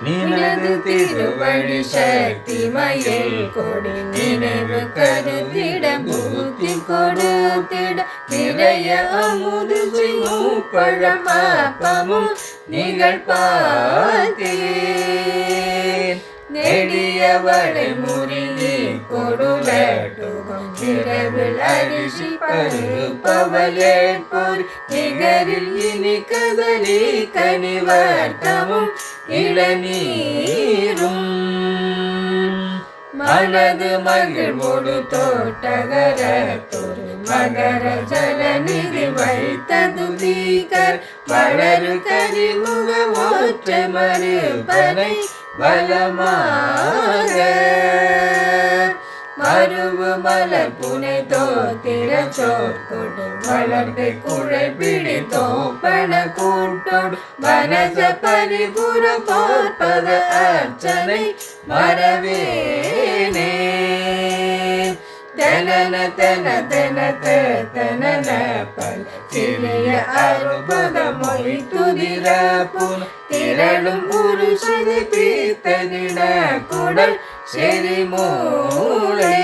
நினது திருவடி சக்தி மயில் கொடி நினைவு கருத்திட பூத்தி கொடுத்திட நிறைய அமுது செய்யும் பழமாப்பமும் நிகழ்பாத்தேன் நெடிய வளை முறியி கொடுலட்டுகம் இரவில் அரிசி பருப்பவலேற்போர் நிகரில் இனி கதலி கனிவர்த்தமும் இளநீரும் மனது மகிழ்வோடு தோட்டகரத்தொரு மகர ஜலநிதி வைத்தது தீகர் வளரு கரிமுக ஒற்ற மறுபனை பலமாக மருவு மலர் புனை தோத்திர சோற்கொடு வளர்ந்து குழை பிடி தோப்பன கூட்டோடு வனஜ பரிபுர போற்பத அர்ச்சனை மரவேனே தனன தன தன தனன பல சிறிய அறுபத மொய் துதிர புன திரளும் ஒரு சிறு பீத்தனிட குடல் செறி மூளை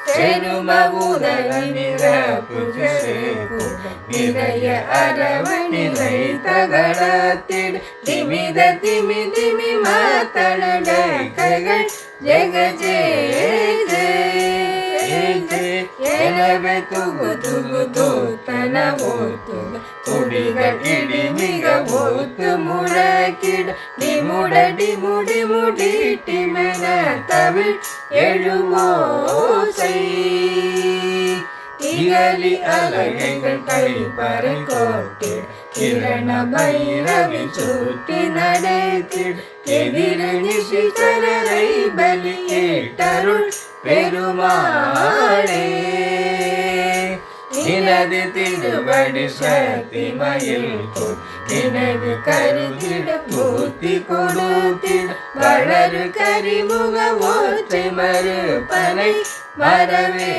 செரும உதவிர நிறைய அரவணிலை தகடத்திட திமித திமி திமி மாத்தளட கைகள் ஜெக எனவே துகு துகு தோத்தன ஓத்துக துடிகள் இடி மிக ஓத்து முழக்கிட டிமுடி முடி முடிட்டி மென தமிழ் எழுவோசை இகலி அலகைகள் கைப்பறை கோட்டிட கிரண பைரவி சுட்டி நடைத்திட எதிர நிசிகரை பலியிட்டருள் பெருமாளே நினது திருவடி சக்தி மயில் நினைவு கருத்திட பூத்தி கொடுத்திட வளரு கரிமுக ஒற்றை மறுபனை மரவே